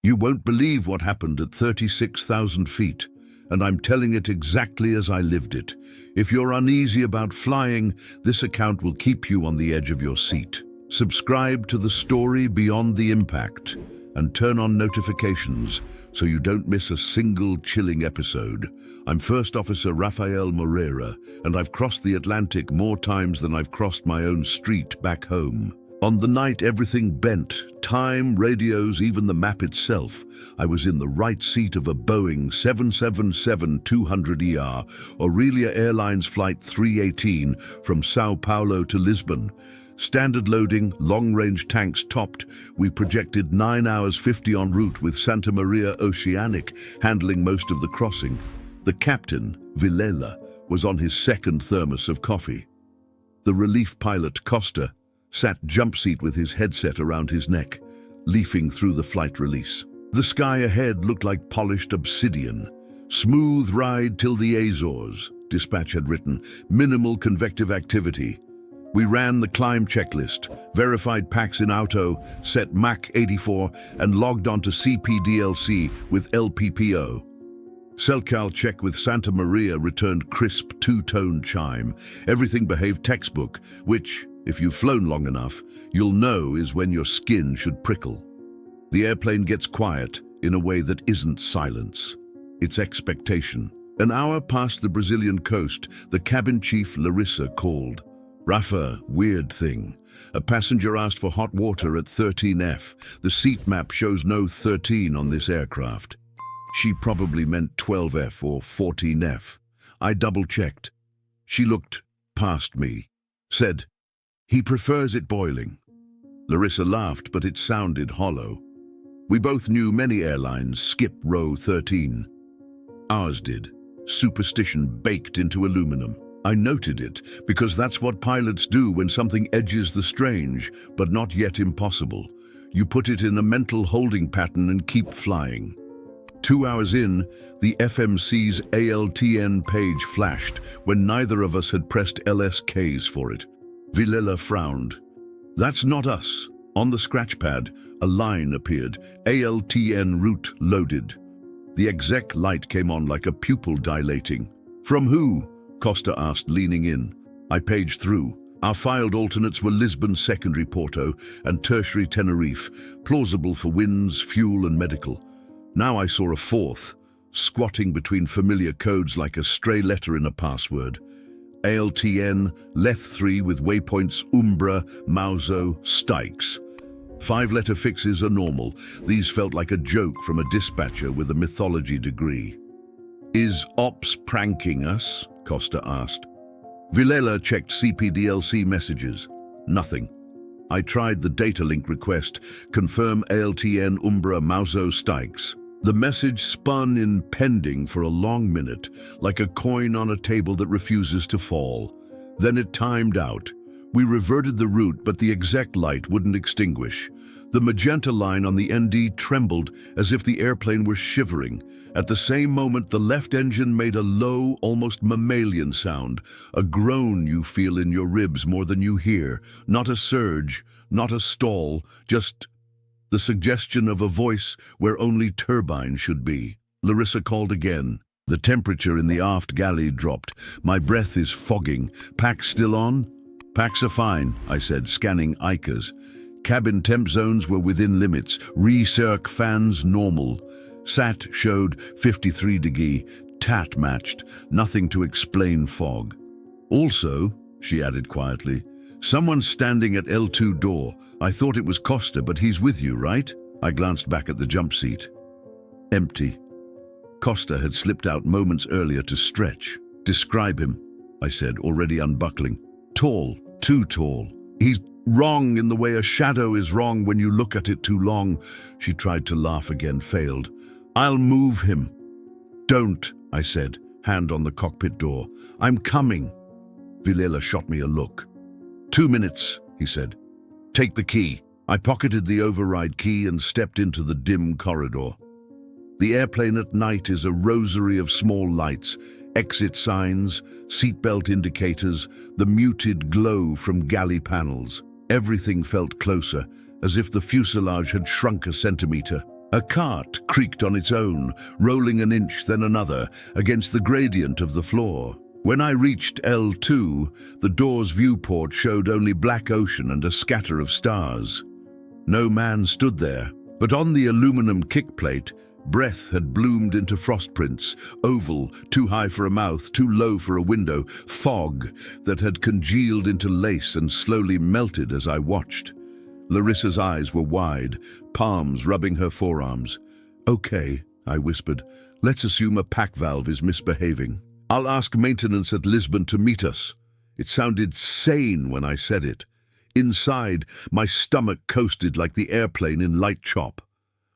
You won't believe what happened at 36,000 feet, and I'm telling it exactly as I lived it. If you're uneasy about flying, this account will keep you on the edge of your seat. Subscribe to the story Beyond the Impact and turn on notifications so you don't miss a single chilling episode. I'm First Officer Rafael Moreira, and I've crossed the Atlantic more times than I've crossed my own street back home. On the night everything bent, time, radios, even the map itself, I was in the right seat of a Boeing 777-200ER, Aurelia Airlines Flight 318 from Sao Paulo to Lisbon. Standard loading, long-range tanks topped. We projected 9 hours 50 en route with Santa Maria Oceanic handling most of the crossing. The captain, Vilela, was on his second thermos of coffee. The relief pilot, Costa, sat jump seat with his headset around his neck, leafing through the flight release. The sky ahead looked like polished obsidian. Smooth ride till the Azores, dispatch had written. Minimal convective activity. We ran the climb checklist, verified packs in auto, set Mach 84, and logged onto CPDLC with LPPO. Celcal check with Santa Maria returned crisp two-tone chime. Everything behaved textbook, which, if you've flown long enough, you'll know is when your skin should prickle. The airplane gets quiet in a way that isn't silence. It's expectation. An hour past the Brazilian coast, the cabin chief Larissa called. Rafa, weird thing. A passenger asked for hot water at 13F. The seat map shows no 13 on this aircraft. She probably meant 12F or 14F. I double-checked. She looked past me, said, "He prefers it boiling." Larissa laughed, but it sounded hollow. We both knew many airlines skip row 13. Ours did. Superstition baked into aluminum. I noted it because that's what pilots do when something edges the strange, but not yet impossible. You put it in a mental holding pattern and keep flying. 2 hours in, the FMC's ALTN page flashed when neither of us had pressed LSKs for it. Vilela frowned. "That's not us." On the scratch pad, a line appeared. ALTN route loaded. The exec light came on like a pupil dilating. "From who?" Costa asked, leaning in. I paged through. Our filed alternates were Lisbon Secondary Porto and Tertiary Tenerife, plausible for winds, fuel and medical. Now I saw a fourth, squatting between familiar codes like a stray letter in a password. ALTN, Leth 3 with waypoints Umbra, Mauso, Stykes. 5-letter fixes are normal. These felt like a joke from a dispatcher with a mythology degree. "Is Ops pranking us?" Costa asked. Vilela checked CPDLC messages. Nothing. I tried the data link request, confirm ALTN Umbra Mauso Stykes. The message spun in pending for a long minute, like a coin on a table that refuses to fall. Then it timed out. We reverted the route, but the exec light wouldn't extinguish. The magenta line on the ND trembled as if the airplane were shivering. At the same moment, the left engine made a low, almost mammalian sound, a groan you feel in your ribs more than you hear. Not a surge, not a stall, just the suggestion of a voice where only turbine should be. Larissa called again. The temperature in the aft galley dropped. My breath is fogging. Packs still on? Packs are fine, I said, scanning ICAs. Cabin temp zones were within limits. Recirc fans normal. SAT showed 53 degree. TAT matched. Nothing to explain fog. Also, she added quietly, someone's standing at L2 door. I thought it was Costa, but he's with you, right? I glanced back at the jump seat. Empty. Costa had slipped out moments earlier to stretch. Describe him, I said, already unbuckling. Tall, too tall. He's wrong in the way a shadow is wrong when you look at it too long. She tried to laugh again, failed. I'll move him. Don't, I said, hand on the cockpit door. I'm coming. Vilela shot me a look. 2 minutes, he said. Take the key. I pocketed the override key and stepped into the dim corridor. The airplane at night is a rosary of small lights, exit signs, seatbelt indicators, the muted glow from galley panels. Everything felt closer, as if the fuselage had shrunk a centimeter. A cart creaked on its own, rolling an inch then another against the gradient of the floor. When I reached L2, the door's viewport showed only black ocean and a scatter of stars. No man stood there, but on the aluminum kickplate, breath had bloomed into frost prints, oval, too high for a mouth, too low for a window, fog that had congealed into lace and slowly melted as I watched. Larissa's eyes were wide, palms rubbing her forearms. "Okay," I whispered. "Let's assume a pack valve is misbehaving. I'll ask maintenance at Lisbon to meet us." It sounded sane when I said it. Inside, my stomach coasted like the airplane in light chop.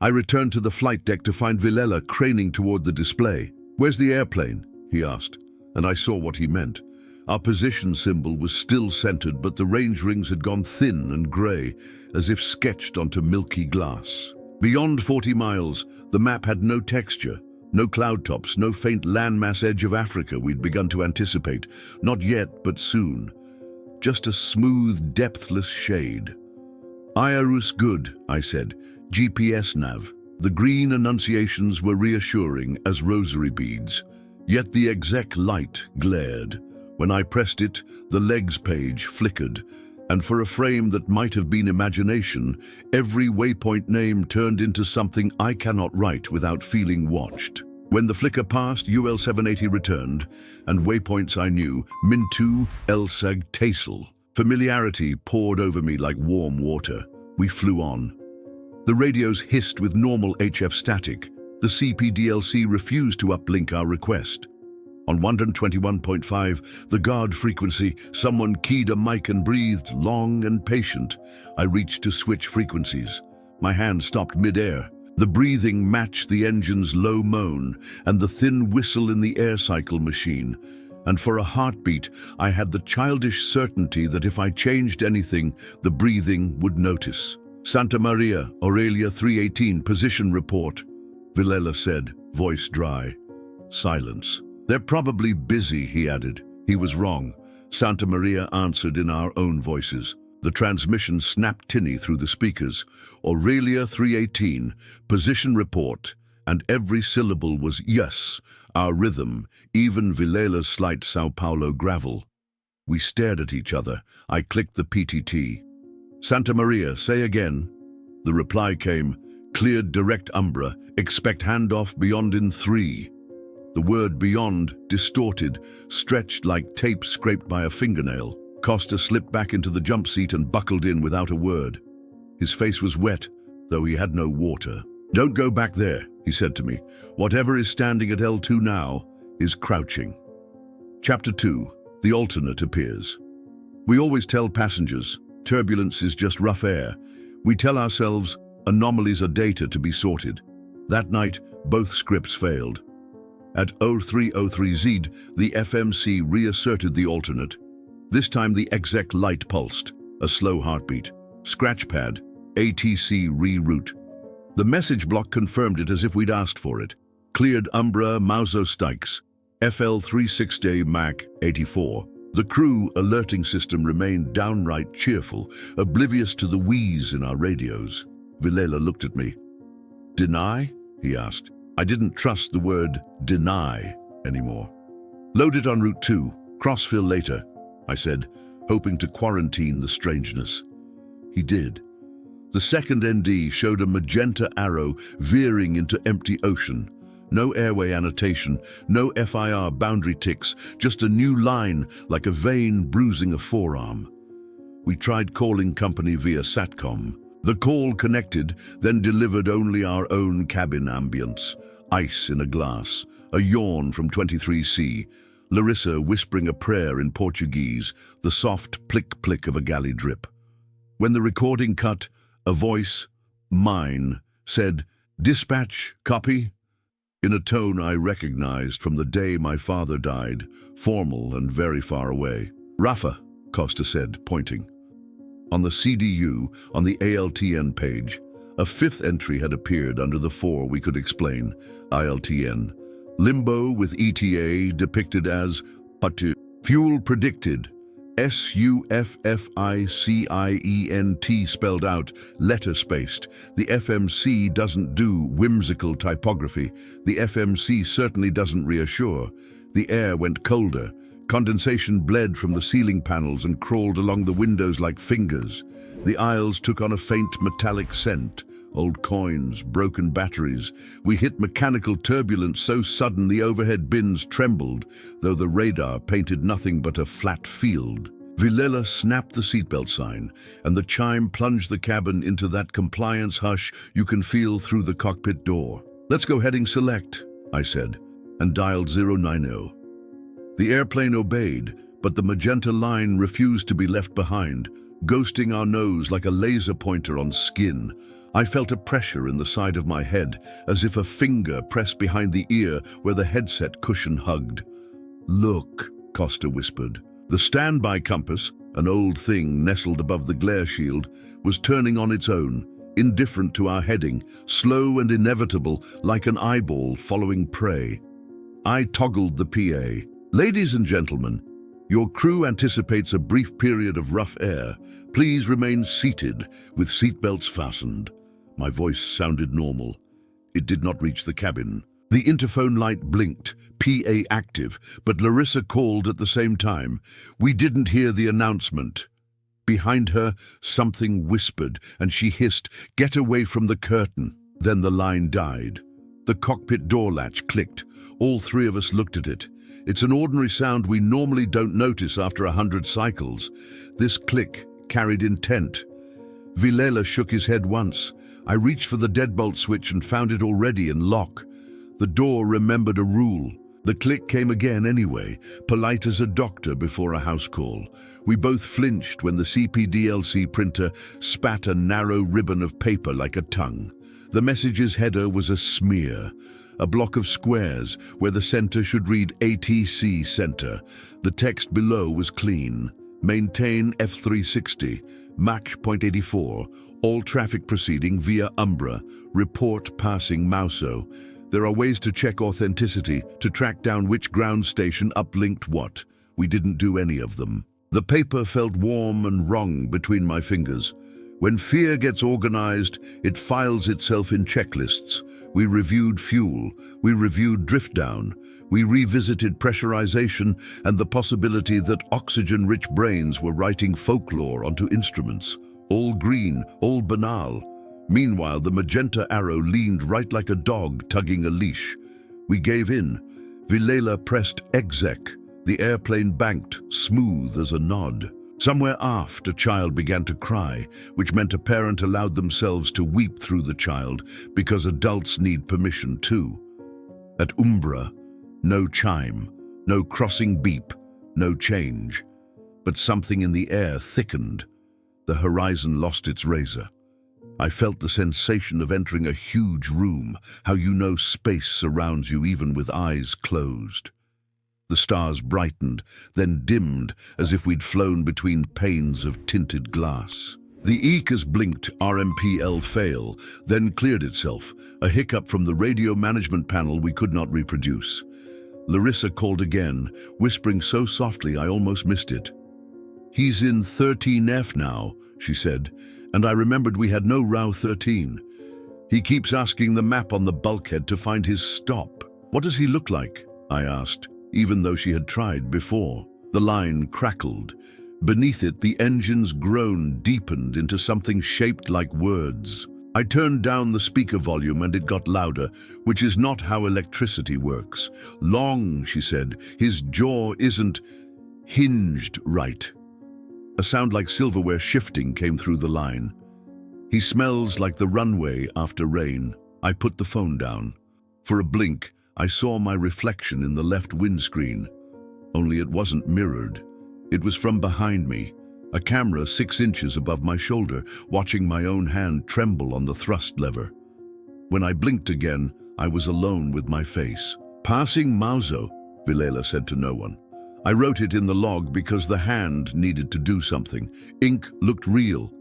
I returned to the flight deck to find Vilela craning toward the display. "Where's the airplane?" he asked, and I saw what he meant. Our position symbol was still centered, but the range rings had gone thin and grey, as if sketched onto milky glass. Beyond 40 miles, the map had no texture, no cloud tops, no faint landmass edge of Africa we'd begun to anticipate. Not yet, but soon. Just a smooth, depthless shade. "Iarus good," I said. "GPS nav." The green enunciations were reassuring as rosary beads, yet the exec light glared. When I pressed it, the legs page flickered, and for a frame that might have been imagination, every waypoint name turned into something I cannot write without feeling watched. When the flicker passed, UL-780 returned, and waypoints I knew, Mintu, Elsag, Taisel. Familiarity poured over me like warm water. We flew on. The radios hissed with normal HF static. The CPDLC refused to uplink our request. On 121.5, the guard frequency, someone keyed a mic and breathed, long and patient. I reached to switch frequencies. My hand stopped mid-air. The breathing matched the engine's low moan and the thin whistle in the air cycle machine. And for a heartbeat, I had the childish certainty that if I changed anything, the breathing would notice. "Santa Maria, Aurelia 318, position report," Vilela said, voice dry. Silence. "They're probably busy," he added. He was wrong. Santa Maria answered in our own voices. The transmission snapped tinny through the speakers. "Aurelia 318, position report," and every syllable was yes, our rhythm, even Vilela's slight Sao Paulo gravel. We stared at each other. I clicked the PTT. "Santa Maria, say again." The reply came, "Cleared direct Umbra, expect handoff beyond in 3. The word beyond, distorted, stretched like tape scraped by a fingernail. Costa slipped back into the jump seat and buckled in without a word. His face was wet, though he had no water. "Don't go back there," he said to me. "Whatever is standing at L2 now is crouching." Chapter 2. The alternate appears. We always tell passengers, turbulence is just rough air. We tell ourselves, anomalies are data to be sorted. That night, both scripts failed. At 0303Z, the FMC reasserted the alternate. This time the exec light pulsed, a slow heartbeat. Scratchpad, ATC reroute. The message block confirmed it as if we'd asked for it. Cleared Umbra Mauso Stykes, FL360 Mac 84. The crew alerting system remained downright cheerful, oblivious to the wheeze in our radios. Vilela looked at me. "Deny?" he asked. I didn't trust the word deny anymore. "Load it on Route 2, crossfill later," I said, hoping to quarantine the strangeness. He did. The second ND showed a magenta arrow veering into empty ocean. No airway annotation, no FIR boundary ticks, just a new line like a vein bruising a forearm. We tried calling company via SATCOM. The call connected, then delivered only our own cabin ambience. Ice in a glass, a yawn from 23C, Larissa whispering a prayer in Portuguese, the soft plick-plick of a galley drip. When the recording cut, a voice, mine, said, "Dispatch, copy?" in a tone I recognized from the day my father died, formal and very far away. "Rafa," Costa said, pointing. On the CDU, on the ALTN page, a fifth entry had appeared under the 4 we could explain, ILTN. Limbo with ETA depicted as Patu. Fuel predicted, SUFFICIENT spelled out, letter-spaced. The FMC doesn't do whimsical typography. The FMC certainly doesn't reassure. The air went colder. Condensation bled from the ceiling panels and crawled along the windows like fingers. The aisles took on a faint metallic scent. Old coins, broken batteries. We hit mechanical turbulence so sudden the overhead bins trembled, though the radar painted nothing but a flat field. Vilela snapped the seatbelt sign, and the chime plunged the cabin into that compliance hush you can feel through the cockpit door. "Let's go heading select," I said, and dialed 090. The airplane obeyed, but the magenta line refused to be left behind, ghosting our nose like a laser pointer on skin. I felt a pressure in the side of my head, as if a finger pressed behind the ear where the headset cushion hugged. "Look," Costa whispered. The standby compass, an old thing nestled above the glare shield, was turning on its own, indifferent to our heading, slow and inevitable, like an eyeball following prey. I toggled the PA. "Ladies and gentlemen, your crew anticipates a brief period of rough air. Please remain seated with seatbelts fastened." My voice sounded normal. It did not reach the cabin. The interphone light blinked, PA active, but Larissa called at the same time. We didn't hear the announcement. Behind her, something whispered, and she hissed, "Get away from the curtain." Then the line died. The cockpit door latch clicked. All three of us looked at it. It's an ordinary sound we normally don't notice after 100 cycles. This click carried intent. Vilela shook his head once. I reached for the deadbolt switch and found it already in lock. The door remembered a rule. The click came again anyway, polite as a doctor before a house call. We both flinched when the CPDLC printer spat a narrow ribbon of paper like a tongue. The message's header was a smear, a block of squares where the center should read ATC Center. The text below was clean. Maintain F360, Mach .84, all traffic proceeding via Umbra, report passing Mauso. There are ways to check authenticity, to track down which ground station uplinked what. We didn't do any of them. The paper felt warm and wrong between my fingers. When fear gets organized, it files itself in checklists. We reviewed fuel, we reviewed drift down, we revisited pressurization and the possibility that oxygen-rich brains were writing folklore onto instruments. All green, all banal. Meanwhile, the magenta arrow leaned right like a dog tugging a leash. We gave in. Vilela pressed exec. The airplane banked, smooth as a nod. Somewhere aft, a child began to cry, which meant a parent allowed themselves to weep through the child, because adults need permission too. At Umbra, no chime, no crossing beep, no change. But something in the air thickened. The horizon lost its razor. I felt the sensation of entering a huge room, how you know space surrounds you even with eyes closed. The stars brightened, then dimmed, as if we'd flown between panes of tinted glass. The ECAS blinked RMPL fail, then cleared itself, a hiccup from the radio management panel we could not reproduce. Larissa called again, whispering so softly I almost missed it. "He's in 13F now," she said, and I remembered we had no RAW 13. "He keeps asking the map on the bulkhead to find his stop." "What does he look like?" I asked, even though she had tried before. The line crackled. Beneath it, the engine's groan deepened into something shaped like words. I turned down the speaker volume and it got louder, which is not how electricity works. "Long," she said. "His jaw isn't hinged right." A sound like silverware shifting came through the line. "He smells like the runway after rain." I put the phone down. For a blink, I saw my reflection in the left windscreen. Only it wasn't mirrored. It was from behind me, a camera 6 inches above my shoulder, watching my own hand tremble on the thrust lever. When I blinked again, I was alone with my face. "Passing Mauso," Vilela said to no one. I wrote it in the log because the hand needed to do something. Ink looked real.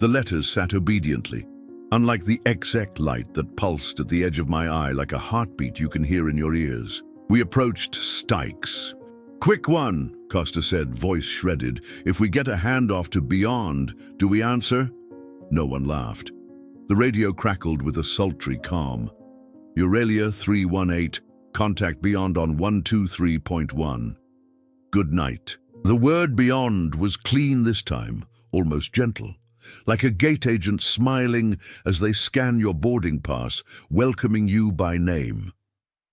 The letters sat obediently. Unlike the exec light that pulsed at the edge of my eye like a heartbeat you can hear in your ears. We approached Stykes. Quick one, Costa said, voice shredded. If we get a handoff to Beyond, do we answer? No one laughed. The radio crackled with a sultry calm. Aurelia 318, contact Beyond on 123.1. Good night. The word Beyond was clean this time, almost gentle, like a gate agent smiling as they scan your boarding pass, welcoming you by name.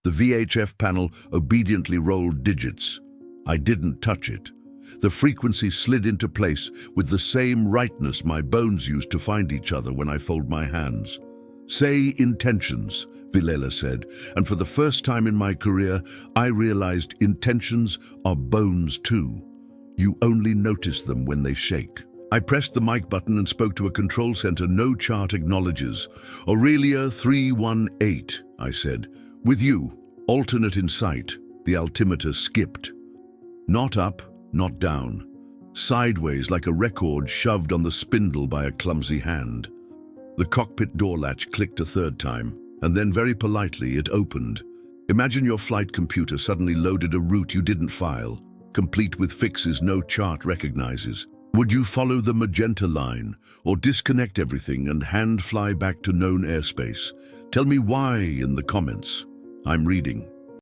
The VHF panel obediently rolled digits. I didn't touch it. The frequency slid into place with the same rightness my bones used to find each other when I fold my hands. Say intentions, Vilela said, and for the first time in my career, I realized intentions are bones too. You only notice them when they shake. I pressed the mic button and spoke to a control center no chart acknowledges. Aurelia 318, I said. With you, alternate in sight. The altimeter skipped. Not up, not down. Sideways like a record shoved on the spindle by a clumsy hand. The cockpit door latch clicked a third time, and then very politely it opened. Imagine your flight computer suddenly loaded a route you didn't file, complete with fixes no chart recognizes. Would you follow the magenta line, or disconnect everything and hand fly back to known airspace? Tell me why in the comments. I'm reading.